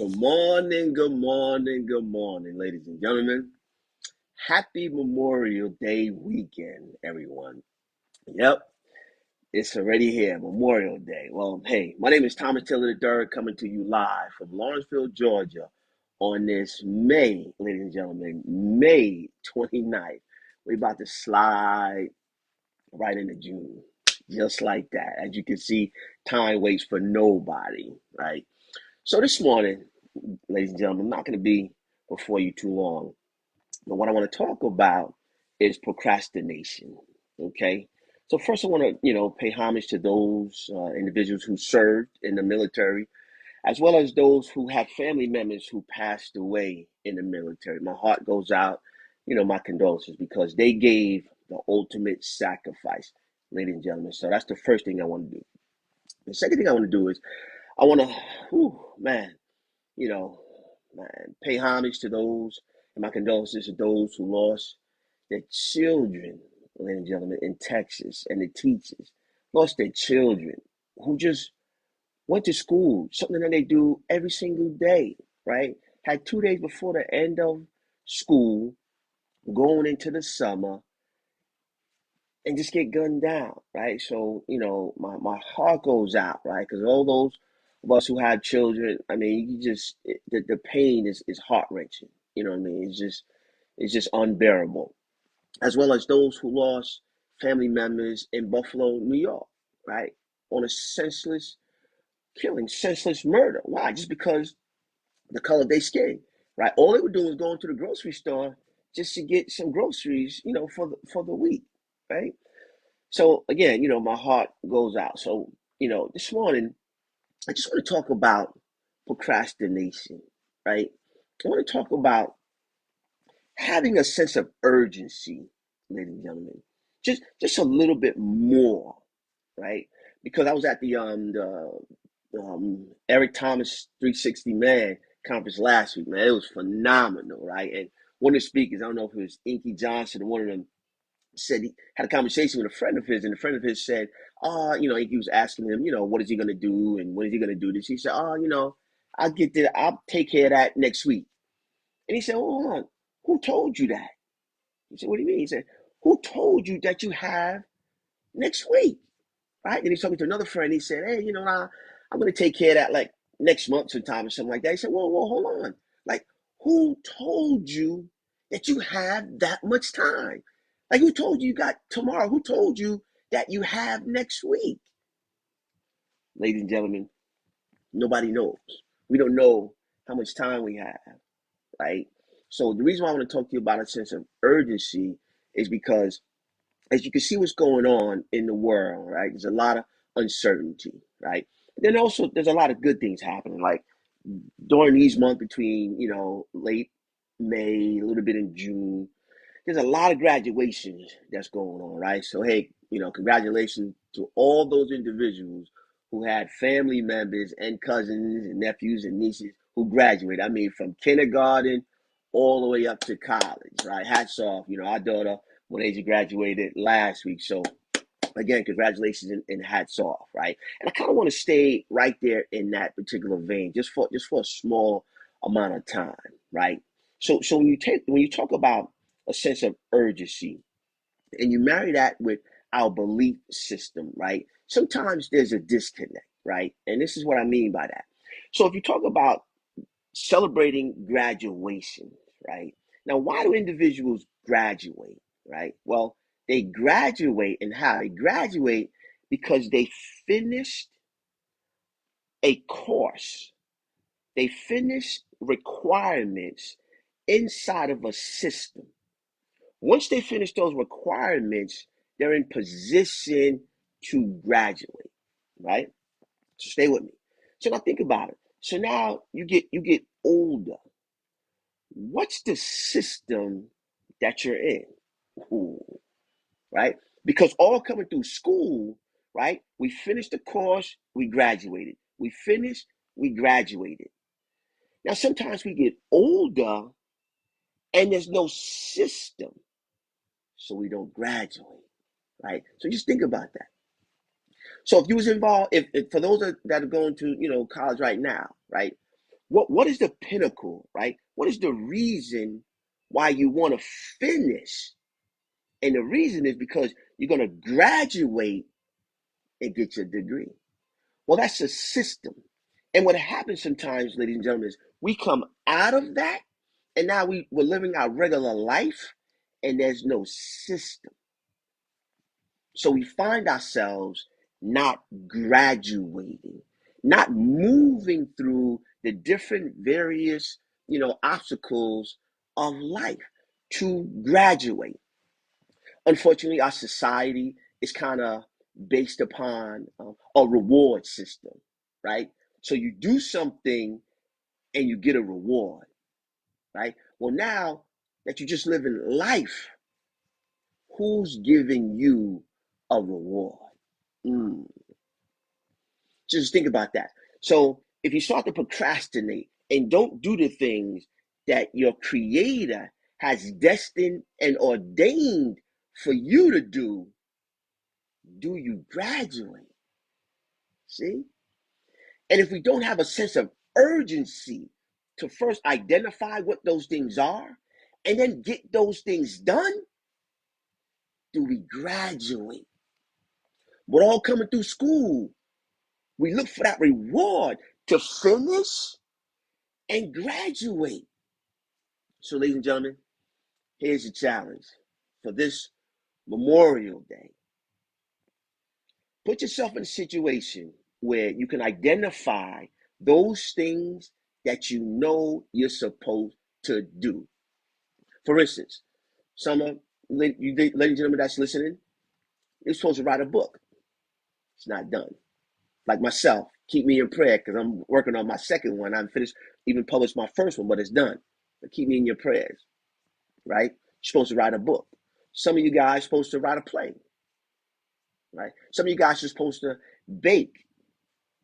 Good morning, good morning, good morning, ladies and gentlemen. Happy Memorial Day weekend, everyone. Yep, it's already here, Memorial Day. Well, hey, my name is Thomas Taylor III, coming to you live from Lawrenceville, Georgia, on this May, ladies and gentlemen, May 29th. We're about to slide right into June, just like that. As you can see, time waits for nobody, right? So this morning, ladies and gentlemen, I'm not going to be before you too long. But what I want to talk about is procrastination. Okay. So first, I want to, pay homage to those individuals who served in the military, as well as those who have family members who passed away in the military. My heart goes out, my condolences, because they gave the ultimate sacrifice, ladies and gentlemen. So that's the first thing I want to do. The second thing I want to do is I want to, man, you know, man, pay homage to those, and my condolences to those who lost their children, ladies and gentlemen, in Texas, and the teachers lost their children who just went to school, something that they do every single day, right? Had 2 days before the end of school, going into the summer, and just get gunned down, right? So, my heart goes out, right? Because all those of us who have children, I mean, the pain is heart wrenching. You know what I mean? It's just unbearable. As well as those who lost family members in Buffalo, New York, right? On a senseless killing, senseless murder. Why? Just because the color of their skin, right? All they were doing was going to the grocery store just to get some groceries, for the week, right? So again, my heart goes out. So, this morning, I just want to talk about procrastination, right? I want to talk about having a sense of urgency, ladies and gentlemen. Just a little bit more, right? Because I was at the Eric Thomas 360 Man conference last week, man. It was phenomenal, right? And one of the speakers, I don't know if it was Inky Johnson or one of them, said he had a conversation with a friend of his, and a friend of his said, he was asking him, what is he going to do and when is he going to do this? He said, I'll take care of that next week. And he said, well, hold on, who told you that? He said, what do you mean? He said, who told you that you have next week? Right? And he's talking to another friend. He said, hey, I'm going to take care of that like next month sometime or something like that. He said, well, hold on. Like, who told you that you have that much time? Like, who told you you got tomorrow? Who told you that you have next week? Ladies and gentlemen, nobody knows. We don't know how much time we have, right? So the reason why I want to talk to you about a sense of urgency is because as you can see what's going on in the world, right? There's a lot of uncertainty, right? Then also there's a lot of good things happening, like during these months between, late May, a little bit in June, there's a lot of graduations that's going on, right? So hey, congratulations to all those individuals who had family members and cousins and nephews and nieces who graduated. I mean, from kindergarten all the way up to college, right? Hats off. Our daughter, when she graduated last week. So again, congratulations and hats off, right? And I kind of want to stay right there in that particular vein, just for a small amount of time, right? So when you talk about a sense of urgency, and you marry that with our belief system, right? Sometimes there's a disconnect, right? And this is what I mean by that. So if you talk about celebrating graduation, right? Now, why do individuals graduate, right? Well, they graduate, and how? They graduate because they finished a course, they finished requirements inside of a system. Once they finish those requirements, they're in position to graduate, right? So stay with me. So now think about it. So now you get older. What's the system that you're in? Ooh, right? Because all coming through school, right? We finished the course, we graduated. We finished, we graduated. Now, sometimes we get older and there's no system, so we don't graduate, right? So just think about that. So if you was involved, if for those that are going to college right now, right? What is the pinnacle, right? What is the reason why you want to finish? And the reason is because you're going to graduate and get your degree. Well, that's a system. And what happens sometimes, ladies and gentlemen, is we come out of that and now we're living our regular life and there's no system. So we find ourselves not graduating, not moving through the different various, obstacles of life to graduate. Unfortunately, our society is kind of based upon a reward system, right? So you do something and you get a reward, right? Well, now that you're just living life, who's giving you a reward? Mm. Just think about that. So if you start to procrastinate and don't do the things that your creator has destined and ordained for you to do you graduate? See? And if we don't have a sense of urgency to first identify what those things are and then get those things done, do we graduate? We're all coming through school. We look for that reward to finish and graduate. So, ladies and gentlemen, here's the challenge for this Memorial Day. Put yourself in a situation where you can identify those things that you know you're supposed to do. For instance, some of you ladies and gentlemen that's listening, you're supposed to write a book. It's not done. Like myself, keep me in prayer because I'm working on my second one. I haven't finished, even published my first one, but it's done. But keep me in your prayers, right? You're supposed to write a book. Some of you guys are supposed to write a play, right? Some of you guys are supposed to bake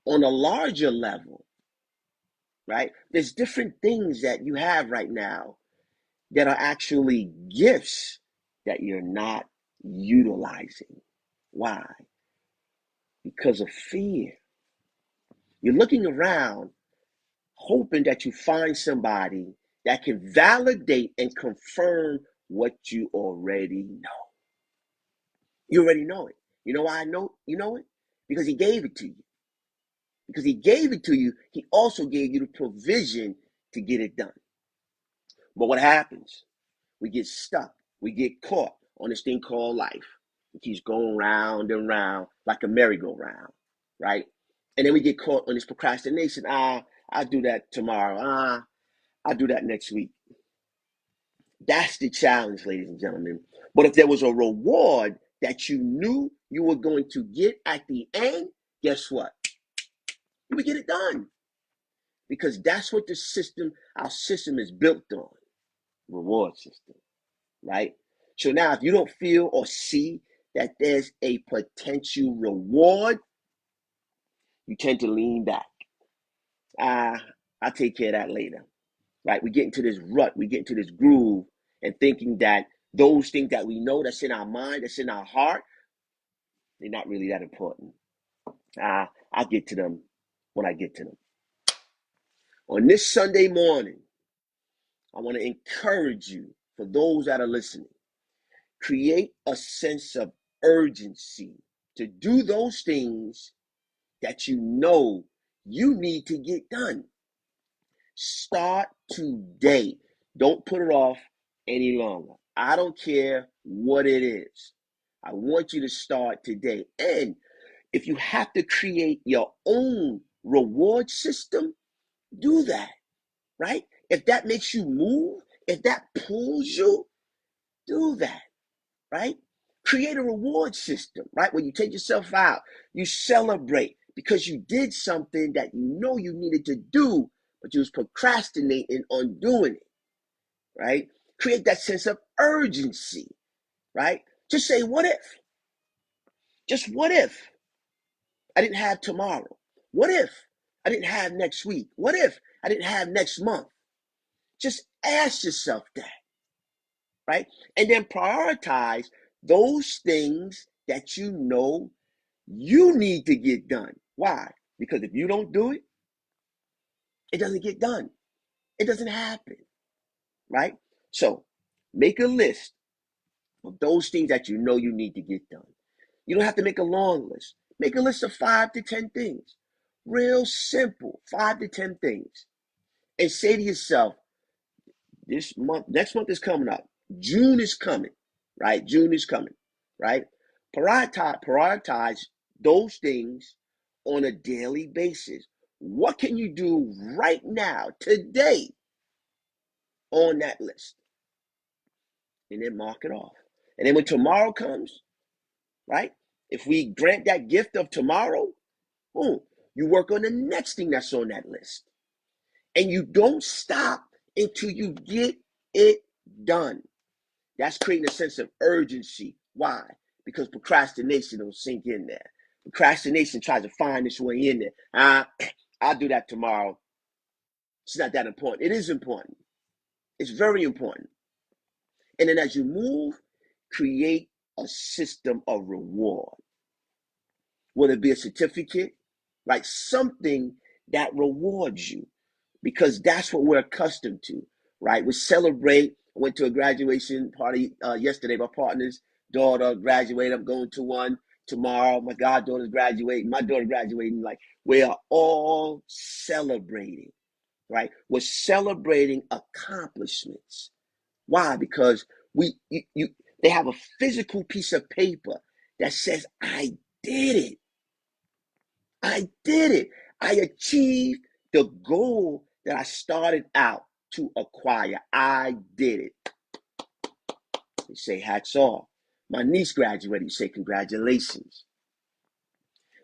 on a larger level, right? There's different things that you have right now that are actually gifts that you're not utilizing. Why? Because of fear. You're looking around hoping that you find somebody that can validate and confirm what you already know. You already know it. You know why I know you know it? Because he gave it to you. Because he gave it to you, he also gave you the provision to get it done. But what happens? We get stuck. We get caught on this thing called life. It keeps going round and round like a merry-go-round, right? And then we get caught on this procrastination. I'll do that tomorrow. I'll do that next week. That's the challenge, ladies and gentlemen. But if there was a reward that you knew you were going to get at the end, guess what? You would get it done. Because that's what our system is built on. Reward system, right? So now if you don't feel or see that there's a potential reward, you tend to lean back. I'll take care of that later, right? We get into this rut, we get into this groove and thinking that those things that we know that's in our mind, that's in our heart, they're not really that important. I'll get to them when I get to them. On this Sunday morning, I want to encourage you, for those that are listening, create a sense of urgency to do those things that you know you need to get done. Start today. Don't put it off any longer. I don't care what it is. I want you to start today. And if you have to create your own reward system, do that, right? If that makes you move, if that pulls you, do that, right? Create a reward system, right? Where you take yourself out, you celebrate because you did something that you know you needed to do, but you was procrastinating on doing it, right? Create that sense of urgency, right? Just say, what if? Just what if I didn't have tomorrow? What if I didn't have next week? What if I didn't have next month? Just ask yourself that, right? And then prioritize those things that you know you need to get done. Why? Because if you don't do it, It doesn't get done. It doesn't happen, right? So make a list of those things that you know you need to get done. You don't have to make a long list. Make a list of 5 to 10 things. Real simple, 5 to 10 things. And say to yourself, this month, next month is coming up. June is coming, right? June is coming, right? Prioritize those things on a daily basis. What can you do right now, today, on that list? And then mark it off. And then when tomorrow comes, right? If we grant that gift of tomorrow, boom, you work on the next thing that's on that list. And you don't stop until you get it done. That's creating a sense of urgency. Why? Because procrastination will sink in there. Procrastination tries to find its way in there. I'll do that tomorrow. It's not that important. It is important. It's very important. And then as you move, create a system of reward. Whether it be a certificate, like something that rewards you, because that's what we're accustomed to, right? We celebrate. I went to a graduation party yesterday. My partner's daughter graduated. I'm going to one tomorrow. My goddaughter's graduating. My daughter graduating. Like, we are all celebrating, right? We're celebrating accomplishments. Why? Because they have a physical piece of paper that says, I did it. I did it. I achieved the goal that I started out to acquire. I did it. You say, hats off. My niece graduated. You say, congratulations.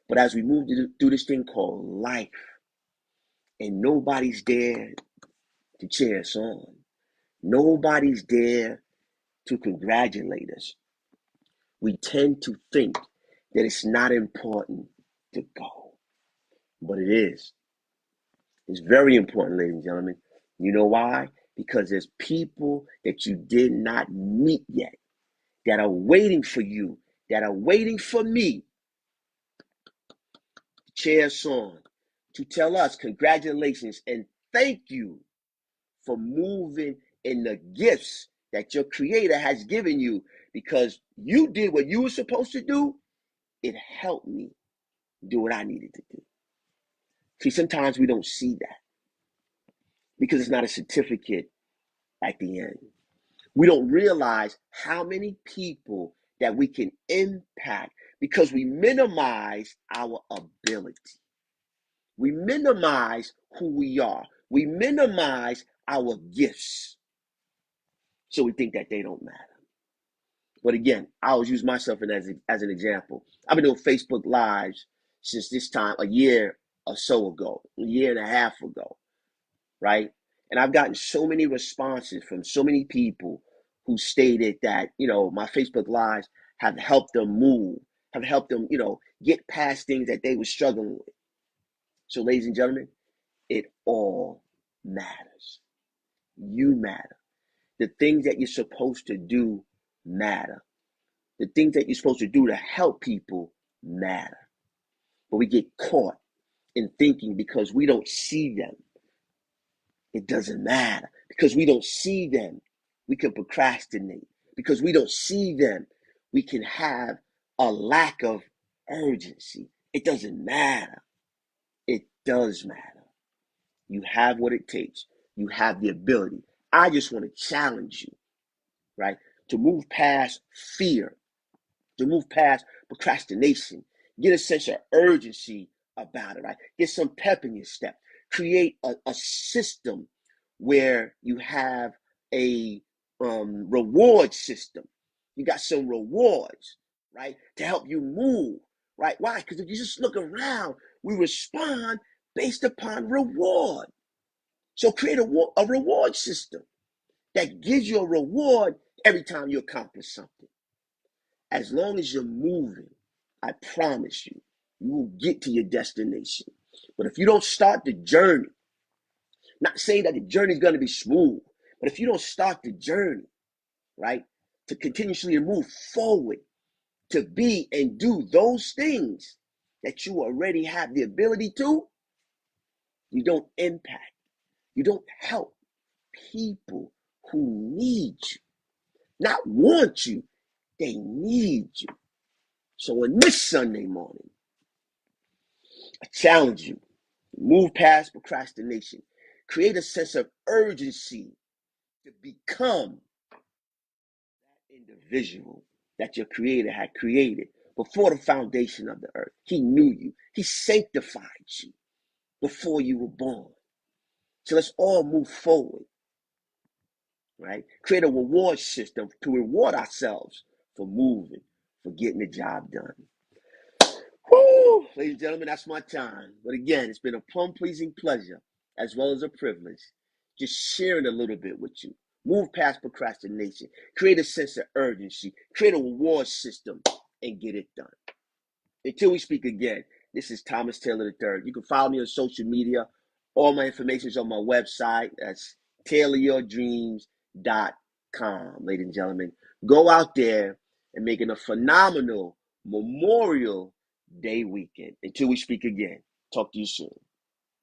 But as we move through this thing called life, and nobody's there to cheer us on, nobody's there to congratulate us, we tend to think that it's not important to go. But it is. It's very important, ladies and gentlemen. You know why? Because there's people that you did not meet yet that are waiting for you, that are waiting for me to cheer us on, to tell us congratulations and thank you for moving in the gifts that your creator has given you, because you did what you were supposed to do. It helped me do what I needed to do. See, sometimes we don't see that because it's not a certificate at the end. We don't realize how many people that we can impact because we minimize our ability. We minimize who we are. We minimize our gifts. So we think that they don't matter. But again, I always use myself as an example. I've been doing Facebook Lives since this time, a year or so ago, a year and a half ago, right? And I've gotten so many responses from so many people who stated that, my Facebook Lives have helped them move, have helped them, get past things that they were struggling with. So, ladies and gentlemen, it all matters. You matter. The things that you're supposed to do matter. The things that you're supposed to do to help people matter. But we get caught in thinking because we don't see them, it doesn't matter. Because we don't see them, we can procrastinate. Because we don't see them, we can have a lack of urgency. It doesn't matter. It does matter. You have what it takes. You have the ability. I just want to challenge you, right? To move past fear, to move past procrastination, get a sense of urgency about it, right? Get some pep in your step. Create a system where you have a reward system. You got some rewards, right, to help you move, right? Why? Because if you just look around, we respond based upon reward. So create a reward system that gives you a reward every time you accomplish something. As long as you're moving, I promise you, you will get to your destination. But if you don't start the journey, not saying that the journey is going to be smooth, but if you don't start the journey, right, to continuously move forward, to be and do those things that you already have the ability to, you don't impact. You don't help people who need you, not want you, they need you. So on this Sunday morning, I challenge you, move past procrastination, create a sense of urgency to become that individual that your creator had created before the foundation of the earth. He knew you. He sanctified you before you were born. So let's all move forward, right? Create a reward system to reward ourselves for moving, for getting the job done. Woo! Ladies and gentlemen, that's my time. But again, it's been a plum-pleasing pleasure as well as a privilege just sharing a little bit with you. Move past procrastination, create a sense of urgency, create a reward system, and get it done. Until we speak again, this is Thomas Taylor III. You can follow me on social media. All my information is on my website. That's tailoryourdreams.com, ladies and gentlemen. Go out there and make it a phenomenal Memorial Day weekend. Until we speak again, talk to you soon.